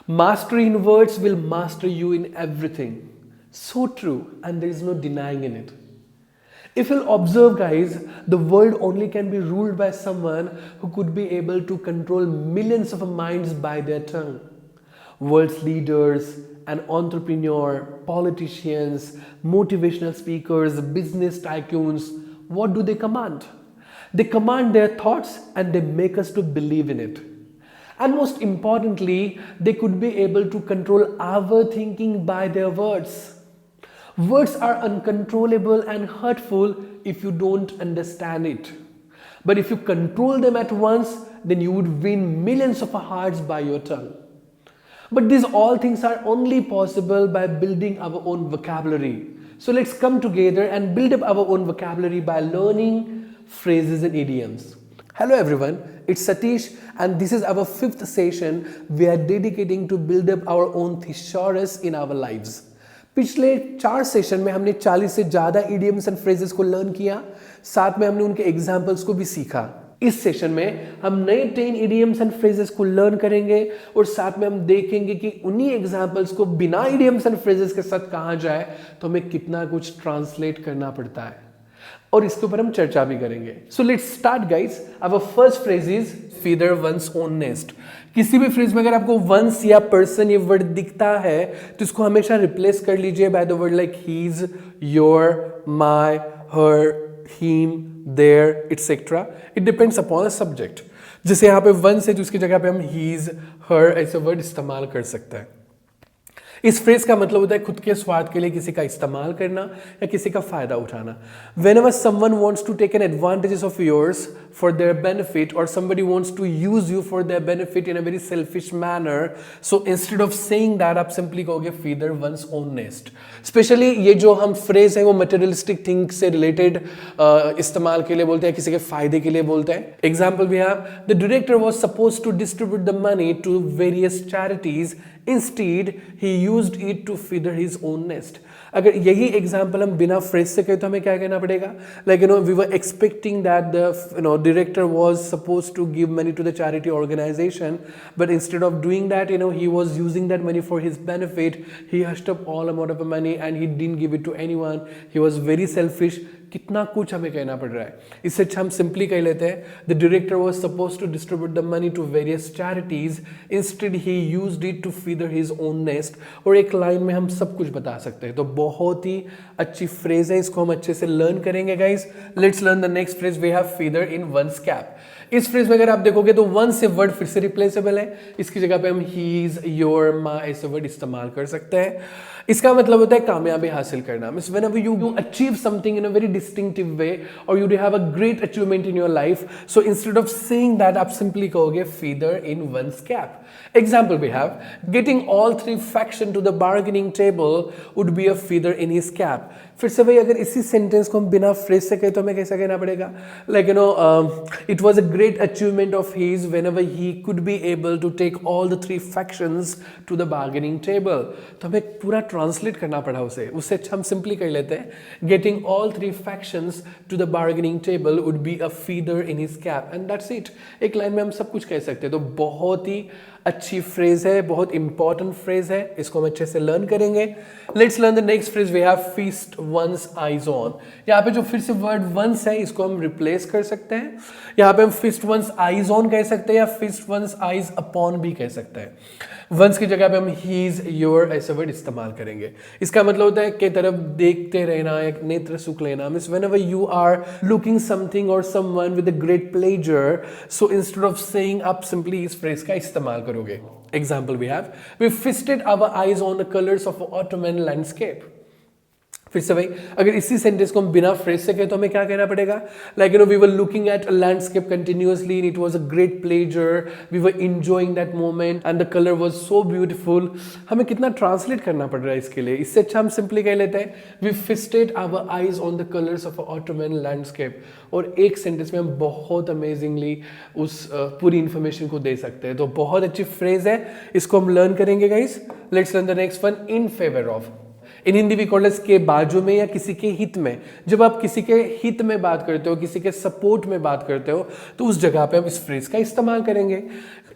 Mastery in words will master you in everything. So true, and there is no denying in it. If you'll observe, guys, the world only can be ruled by someone who could be able to control millions of minds by their tongue. World's leaders, an entrepreneur, politicians, motivational speakers, business tycoons, what do they command? They command their thoughts and they make us to believe in it. And most importantly, they could be able to control our thinking by their words. Words are uncontrollable and hurtful if you don't understand it. But if you control them at once, then you would win millions of hearts by your tongue. But these all things are only possible by building our own vocabulary. So let's come together and build up our own vocabulary by learning phrases and idioms. Hello everyone, it's Satish and this is our 5th session we are dedicating to build up our own thesaurus in our lives. पिछले 4 session में हमने 40 से ज़्यादा idioms and phrases को learn किया, साथ में हमने उनके एग्जाम्पल्स को भी सीखा। इस सेशन में हम नए 10 idioms and phrases को लर्न करेंगे और साथ में हम देखेंगे कि उन्हीं एग्जाम्पल्स को बिना idioms and phrases के साथ कहाँ जाए तो हमें कितना कुछ ट्रांसलेट करना पड़ता है और इसके ऊपर हम चर्चा भी करेंगे। So let's start guys. Our first phrase is feather one's own nest. किसी भी फ्रेज में अगर आपको वंस या पर्सन ये वर्ड दिखता है तो इसको हमेशा रिप्लेस कर लीजिए by the word like his, your, my, her, him, their etcetera. It depends upon a subject. जैसे यहाँ पे वंस है तो उसकी जगह पे हम हीज, हर ऐसे वर्ड इस्तेमाल कर सकते हैं। इस फ्रेज का मतलब होता है खुद के स्वार्थ के लिए किसी का इस्तेमाल करना या किसी का फायदा उठाना। Whenever someone wants to take an advantages of yours for their benefit or somebody wants to use you for their benefit in a very selfish manner, so instead of saying that आप simply कहोगे feather one's own nest। Specially ये जो हम phrase है वो materialistic thing से related इस्तेमाल के लिए बोलते हैं, किसी के फायदे के लिए बोलते हैं। Example we have the director was supposed to distribute the money to various charities, instead he used it to feather his own nest. अगर यही एग्जाम्पल हम बिना फ्रेज से कहें तो हमें क्या कहना पड़ेगा? Like we were expecting that the director was supposed to give money to the charity organisation, but instead of doing that he was using that money for his benefit, he hushed up all amount of money and he didn't give it to anyone, he was very selfish. कितना कुछ हमें कहना पड़ रहा है। इससे अच्छा हम सिंपली कह लेते हैं the director was supposed to distribute the money to various charities, instead he used it to feather his own nest. और एक लाइन में हम सब कुछ बता सकते हैं। तो बहुत ही अच्छी फ्रेज है, इसको हम अच्छे से लर्न करेंगे guys. Let's learn the next phrase. We have feather in one's cap. इस फ्रेज में अगर आप देखोगे तो वन से वर्ड फिर से रिप्लेसेबल है। इसकी जगह पे हम हीज, योर, माय ऐसे वर्ड इस्तेमाल कर सकते हैं। इसका मतलब होता है कामयाबी हासिल करना। Means whenever you achieve something in a very distinctive way और you have a great achievement in your life, so instead of saying that आप सिंपली कहोगे feather in one's cap. Example we have, getting all 3 faction to the bargaining table would be a feather in his cap। फिर से भाई अगर इसी sentence को हम बिना फ्रेज से कहें तो हमें कैसा कहना पड़ेगा? Like it was a great achievement of his whenever he could be able to take all the 3 factions to the bargaining table। तो हमें पूरा ट्रांसलेट करना पड़ा उसे। उससे अच्छा हम सिंपली कह लेते हैं getting all 3 factions to the bargaining table would be a feather in his cap and that's it। एक लाइन में हम सब कुछ कह सकते हैं। तो बहुत ही अच्छी फ्रेज है, बहुत इंपॉर्टेंट फ्रेज है, इसको हम अच्छे से लर्न करेंगे। Let's learn the next phrase. We have feast one's eyes on. यहाँ पे जो फिर से वर्ड वंस है इसको हम रिप्लेस कर सकते हैं। यहाँ पे हम फीस्ट वंस आइज ऑन कह सकते हैं या फीस्ट वंस आइज अपॉन भी कह सकते हैं। वंस की जगह पे हम हीज, योर ऐसे वर्ड इस्तेमाल करेंगे। इसका मतलब होता है कि तरफ देखते रहना, एक नेत्र सुख लेना। Means whenever you are looking something और someone with a great pleasure, so instead of saying आप सिंपली इस फ्रेज का इस्तेमाल करोगे। Example we have we feasted our eyes on the colours of autumn landscape. फिर से भाई अगर इसी सेंटेंस को हम बिना फ्रेज से कहें तो हमें क्या कहना पड़ेगा? Like we were looking at a landscape continuously and it was a great pleasure, we were enjoying that moment and the colour was so beautiful. हमें कितना ट्रांसलेट करना पड़ रहा है इसके लिए। इससे अच्छा हम सिंपली कह लेते हैं we feasted our eyes on the colours of autumn landscape. और एक सेंटेंस में हम बहुत अमेजिंगली उस पूरी इंफॉर्मेशन को दे सकते हैं। तो बहुत अच्छी फ्रेज है, इसको हम लर्न करेंगे guys. Let's learn the next one, in favour of. In Hindi we call it के बाजू में या किसी के हित में। जब आप किसी के हित में बात करते हो, किसी के सपोर्ट में बात करते हो, तो उस जगह पे हम इस फ्रेज का इस्तेमाल करेंगे।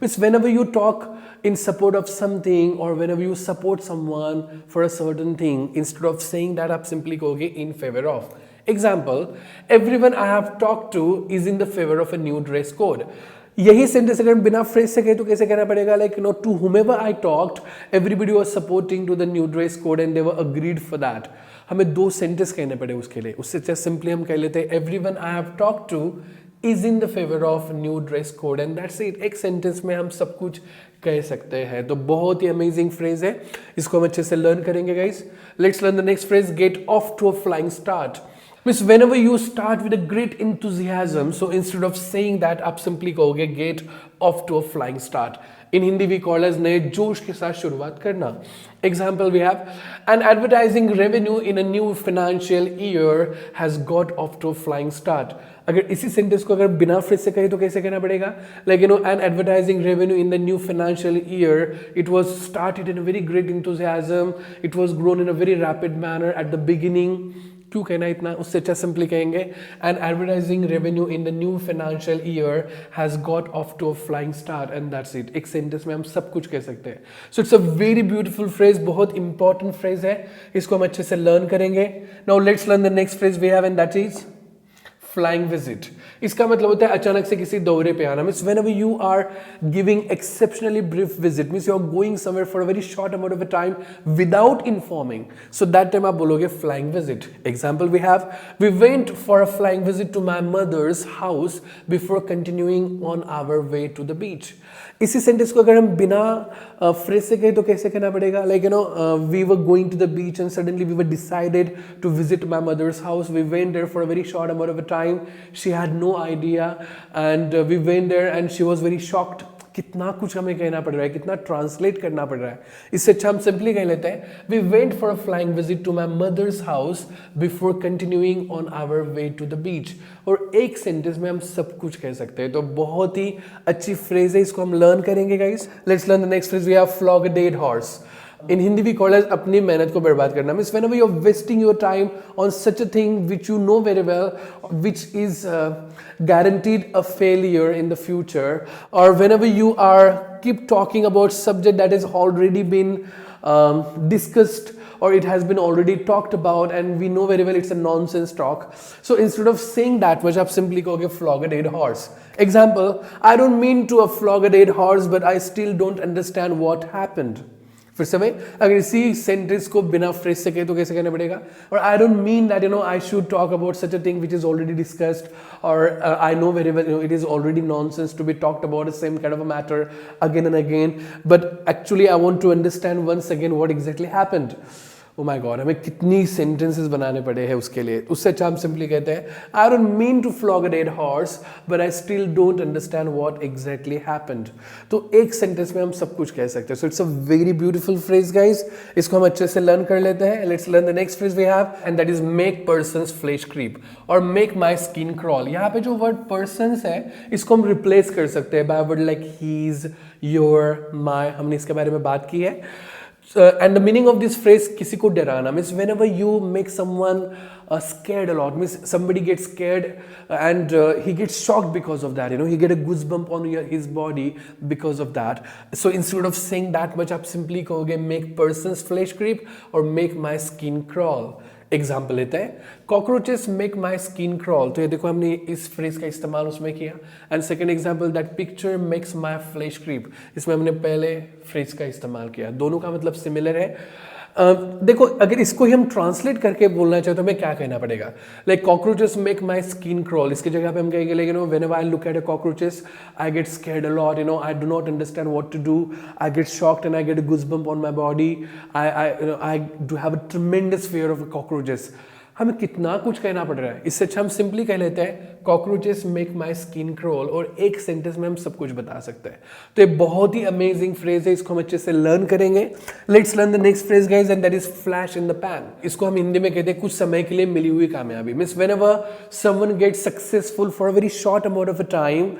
Means whenever you talk in support of something or whenever you support someone for a certain thing, instead of saying that आप simply कहोगे in favor of. Example, everyone I have talked to is in the favor of a new dress code. यही sentence अगर बिना phrase से कहे तो कैसे कहना पड़ेगा, like you know, to whomever I talked, everybody was supporting to the new dress code and they were agreed for that. हमें दो सेंटेंस कहने पड़े उसके लिए, उससे जस्ट सिंपली हम कह लेते हैं everyone I have talked to is in the favor of new dress code and that's it. एक सेंटेंस में हम सब कुछ कह सकते हैं. तो बहुत ही अमेजिंग फ्रेज है, इसको हम अच्छे से लर्न करेंगे guys. Let's learn the next phrase, get off to a flying start. Means whenever you start with a great enthusiasm, so instead of saying that आप simply कहोगे get off to a flying start. In Hindi we call as नए जोश के साथ शुरुआत करना. Example we have, an advertising revenue in a new financial year has got off to a flying start. अगर इसी सेंटेंस को अगर बिना फ्रेज से कहे तो कैसे कहना पड़ेगा, like you know, an advertising revenue in the new financial year, it was started in a very great enthusiasm, it was grown in a very rapid manner at the beginning. क्यों कहना इतना, उससे अच्छा सिंपली कहेंगे an advertising revenue in the new financial year has got off to a flying star and that's it. एक sentence में हम सब कुछ कह सकते हैं. So it's a very beautiful phrase, बहुत इंपॉर्टेंट फ्रेज है, इसको हम अच्छे से लर्न करेंगे. Now let's learn the next phrase we have and that is flying visit. इसका मतलब होता है अचानक से किसी दौरे पे आना. Means whenever you are giving exceptionally brief visit, means you are going somewhere for a very short amount of a time without informing, so that time आप बोलोगे flying visit. Example we have, we went for a flying visit to my mother's house before continuing on our way to the beach. इसी sentence को अगर हम बिना phrase से कहें तो कैसे कहना पड़ेगा, like you know, we were going to the beach and suddenly we were decided to visit my mother's house. We went there for a very short amount of a time, she had no idea and we went there and she was very shocked. कितना कुछ हमें कहना पड़ रहा है, कितना translate करना पड़ रहा है. इससे अच्छा हम सिंपली कह लेते हैं, we went for a flying visit to my mother's house before continuing on our way to the beach. और एक सेंटेंस में हम सब कुछ कह सकते हैं. तो बहुत ही अच्छी फ्रेज है, इसको हम लर्न करेंगे guys. Let's learn the next phrase, we have flog a dead horse. In Hindi we call as अपनी मेहनत को बर्बाद करना. Means whenever you're wasting your time on such a thing which you know very well, which is guaranteed a failure in the future, or whenever you are keep talking about subject that has already been discussed or it has been already talked about and we know very well it's a nonsense talk. So instead of saying that much, आप simply कहोगे flog a dead horse. Example, I don't mean to flog a dead horse but I still don't understand what happened. फिर से भाई अगर इसी sentence को बिना phrase से कहे तो कैसे कहना पड़ेगा, और I don't mean that you know I should talk about such a thing which is already discussed, और I know very well it is already nonsense to be talked about the same kind of a matter again and again, but actually I want to understand once again what exactly happened. Oh my God, हमें कितनी sentences बनाने पड़े हैं उसके लिए. उससे अच्छा हम सिंपली कहते हैं, I don't mean to flog a dead horse but I still don't understand what exactly happened. तो एक सेंटेंस में हम सब कुछ कह सकते हैं. So it's a very beautiful phrase guys, इसको हम अच्छे से लर्न कर लेते हैं. Let's learn the next phrase we have and that is make person's flesh creep और मेक माई स्किन क्रॉल. यहाँ पे जो वर्ड पर्सन्स है इसको हम रिप्लेस कर सकते हैं by word like his, your, my. हमने इसके बारे में बात की है. And the meaning of this phrase, किसी को डराना, means whenever you make someone scared a lot, means somebody gets scared and he gets shocked because of that, you know, he get a goosebump on his body because of that. So instead of saying that much, आप simply कहोगे make person's flesh creep or make my skin crawl. Example लेते हैं, cockroaches make my skin crawl. तो ये देखो हमने इस phrase का इस्तेमाल उसमें किया. And second example, that picture makes my flesh creep, इसमें हमने पहले फ्रेज का इस्तेमाल किया. दोनों का मतलब सिमिलर है. देखो अगर इसको ही हम ट्रांसलेट करके बोलना चाहे तो हमें क्या कहना पड़ेगा, like cockroaches make my skin crawl. इसकी जगह पे हम कहेंगे like you know whenever I look at a cockroaches I get scared a lot, you know I do not understand what to do, I get shocked and I get a goosebump on my body, I do have a tremendous fear of cockroaches. हमें कितना कुछ कहना पड़ रहा है. इससे अच्छा हम सिंपली कह लेते हैं cockroaches make my skin crawl, और एक सेंटेंस में हम सब कुछ बता सकते हैं. तो ये बहुत ही अमेजिंग फ्रेज है, इसको हम अच्छे से लर्न करेंगे. Let's learn the next phrase guys and that is flash in the pan. इसको हम हिंदी में कहते हैं कुछ समय के लिए मिली हुई कामयाबी. Means whenever someone gets successful for a very short amount of a time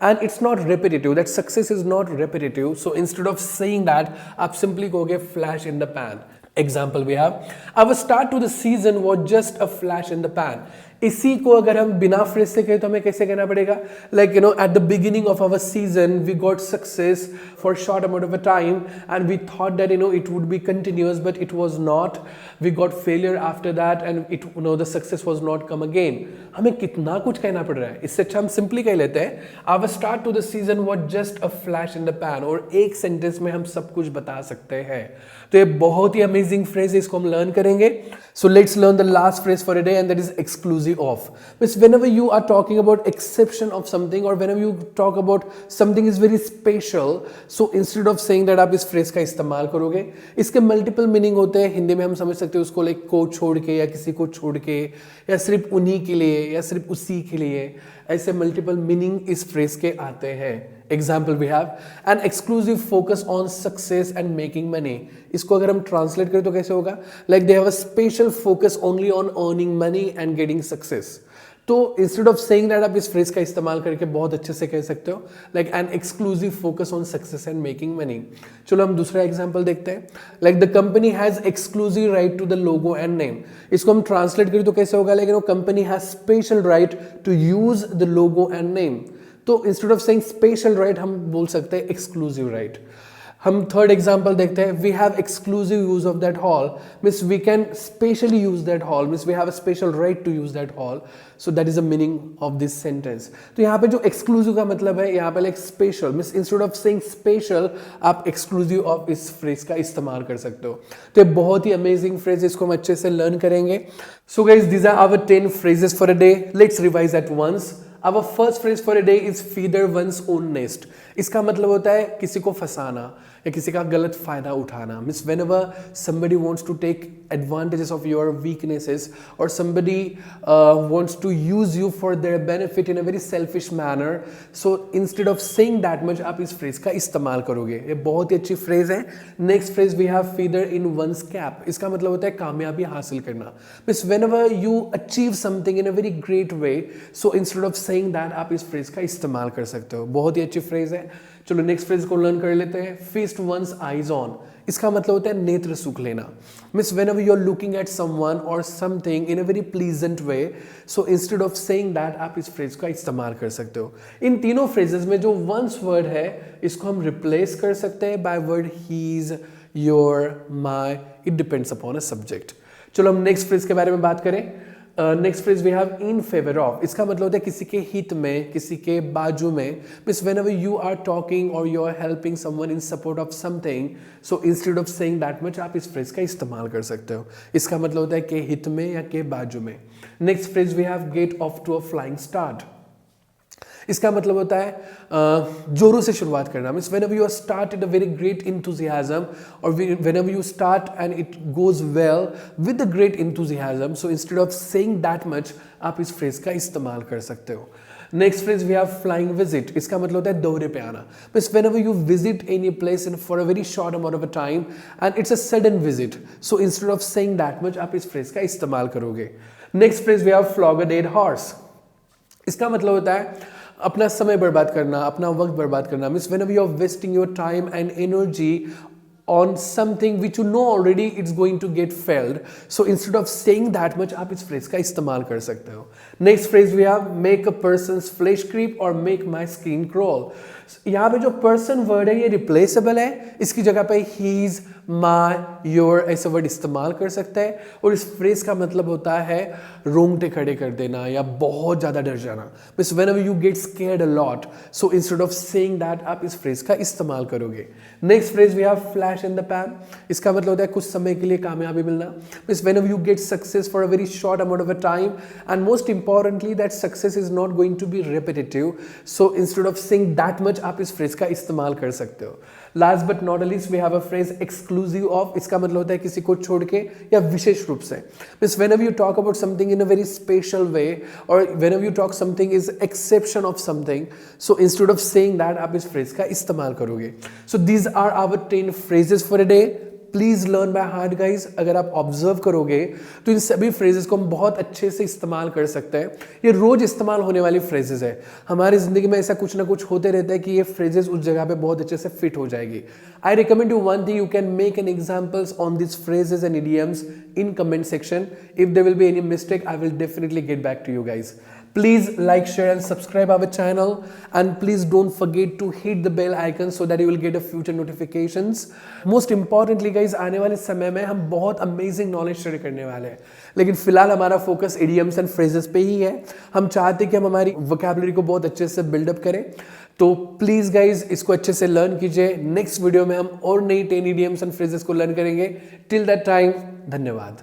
and it's not repetitive, that success is not repetitive, so instead of saying that आप simply कहोगे flash in the pan. Example we have, our start to the season was just a flash in the pan. इसी को अगर हम बिना phrase से कहें तो हमें कैसे कहना पड़ेगा? Like at the beginning of our season we got success for short amount of a time and we thought that it would be continuous, but it was not. We got failure after that and it the success was not come again. हमें कितना कुछ कहना पड़ रहा है. इससे अच्छा हम सिंपली कह लेते हैं our start to the season was just a flash in the pan, और एक सेंटेंस में हम सब कुछ बता सकते हैं. तो ये बहुत ही अमेजिंग फ्रेज है, इसको हम लर्न करेंगे. So let's learn the last phrase for a day and that is exclusive of. Means whenever you are talking about exception of something और whenever you talk about something is very special, so instead of saying that आप इस phrase का इस्तेमाल करोगे. इसके multiple meaning होते हैं. हिंदी में हम समझ सकते हैं उसको लाइक को छोड़ के या किसी को छोड़ के या सिर्फ उन्हीं के लिए या सिर्फ उसी के लिए. ऐसे मल्टीपल मीनिंग इस फ्रेज के आते हैं. Example we have an exclusive focus on success and making money. इसको अगर हम ट्रांसलेट करें तो कैसे होगा? Like they have a special focus only on earning money and getting success. तो इंस्टेड ऑफ सेइंग दैट आप इस फ्रेज का इस्तेमाल करके बहुत अच्छे से कह सकते हो like an exclusive focus on success and making money. चलो हम दूसरा एग्जांपल देखते हैं. Like the company has exclusive right to the logo and name. इसको हम ट्रांसलेट करें तो कैसे होगा? लेकिन company has special right to use the logo and name. तो instead of saying special right हम बोल सकते हैं एक्सक्लूसिव राइट. हम थर्ड एग्जाम्पल देखते हैं. We have exclusive use of that hall. Means we can specially use that hall. Means we have a special right to use that hall. So that is the meaning of this sentence. तो यहाँ पे जो exclusive का मतलब है यहाँ पे like special. Means instead of saying special आप एक्सक्लूसिव ऑफ इस फ्रेज का इस्तेमाल कर सकते हो. तो ये बहुत ही अमेजिंग फ्रेज, इसको हम अच्छे से लर्न करेंगे. So guys these are our 10 phrases for a day. Let's revise at once. Our first phrase for a day is feather one's own nest. इसका मतलब होता है किसी को फंसाना या किसी का गलत फायदा उठाना. Means whenever somebody wants to take advantages of your weaknesses or somebody wants to use you for their benefit in a very selfish manner, so instead of saying that much आप इस phrase का इस्तेमाल करोगे. ये बहुत ही अच्छी phrase है. Next phrase we have feather in one's cap. इसका मतलब होता है कामयाबी हासिल करना. Means whenever you achieve something in a very great way, so instead of saying that आप इस phrase का इस्तेमाल कर सकते हो. बहुत ही अच्छी phrase है. चलो नेक्स्ट फ्रेज को लर्न कर लेते हैं. Feast one's eyes on. इसका मतलब होता है नेत्र सुख लेना. Means whenever you are looking at someone और something in a very pleasant way, so instead of saying that आप इस फ्रेज का इस्तेमाल कर सकते हो. इन तीनों फ्रेजेस में जो वंस वर्ड है इसको हम रिप्लेस कर सकते हैं by word his, your, my. It depends upon a subject. चलो हम नेक्स्ट फ्रेज के बारे में बात करें. Next phrase we have in favour of. इसका मतलब होता है किसी के हित में, किसी के बाजू में. Means whenever you are talking और you are helping someone in support of something, so instead of saying that much आप इस फ्रेज का इस्तेमाल कर सकते हो. इसका मतलब होता है के हित में या के बाजू में. Next phrase we have get off to a flying start. इसका मतलब होता है जोरों से शुरुआत करना. Means whenever you start it a very great enthusiasm और whenever you start and it goes well with a great enthusiasm, so instead of saying that much आप इस फ्रेज का इस्तेमाल कर सकते हो. Next phrase we have flying visit. इसका मतलब होता है दौरे पे आना. Means whenever you visit any place in for a very short amount of a time and it's a sudden visit, so instead of saying that much आप इस phrase का इस्तेमाल करोगे. Next phrase we have flog a dead horse. इसका मतलब होता है अपना समय बर्बाद करना, अपना वक्त बर्बाद करना. Means whenever you are wasting your time and energy on something which you know already it's going to get failed, so instead of saying that much आप इस phrase का इस्तेमाल कर सकते हो. Next phrase we have make a person's flesh creep or make my skin crawl. यहाँ पे जो person word है ये replaceable है. इसकी जगह पे his, my, your ऐसे वर्ड इस्तेमाल कर सकते हैं और इस फ्रेज का मतलब होता है रोंगटे खड़े कर देना या बहुत ज़्यादा डर जाना. Means whenever you get scared a lot, so instead of saying that आप इस फ्रेज का इस्तेमाल करोगे. Next phrase we have flash in the pan. इसका मतलब होता है कुछ समय के लिए कामयाबी मिलना. Means whenever you get success for a very short amount of a time and most importantly that success is not going to be repetitive, so instead of saying that much आप इस फ्रेज का इस्तेमाल कर सकते हो. Last but not least we have a phrase exclusive of. इसका मतलब होता है किसी को छोड़ के या विशेष रूप से. Means whenever you talk about something in a very special way or whenever you talk something is exception of something, so instead of saying that आप इस फ्रेज का इस्तेमाल करोगे. So these are our 10 phrases for a day. Please learn by heart guys. अगर आप observe करोगे तो इन सभी फ्रेजेस को हम बहुत अच्छे से इस्तेमाल कर सकते हैं। ये रोज इस्तेमाल होने वाली फ्रेजेस है। हमारी जिंदगी में ऐसा कुछ ना कुछ होते रहता है कि ये फ्रेजेस उस जगह पे बहुत अच्छे से फिट हो जाएगी। I recommend you one thing, you can make an examples on this phrases and idioms in comment section. If there will be any mistake, I will definitely get back to you guys. Please like, share and subscribe our channel, and please don't forget to hit the bell icon so that you will get a future notifications. Most importantly guys, आने वाले समय में हम बहुत amazing knowledge share करने वाले हैं, लेकिन फिलहाल हमारा फोकस idioms and phrases पे ही है। हम चाहते हैं कि हम हमारी vocabulary को बहुत अच्छे से build up करें, तो प्लीज गाइज इसको अच्छे से लर्न कीजिए। नेक्स्ट वीडियो में हम और नई 10 idioms and phrases को लर्न करेंगे। टिल दैट टाइम, धन्यवाद।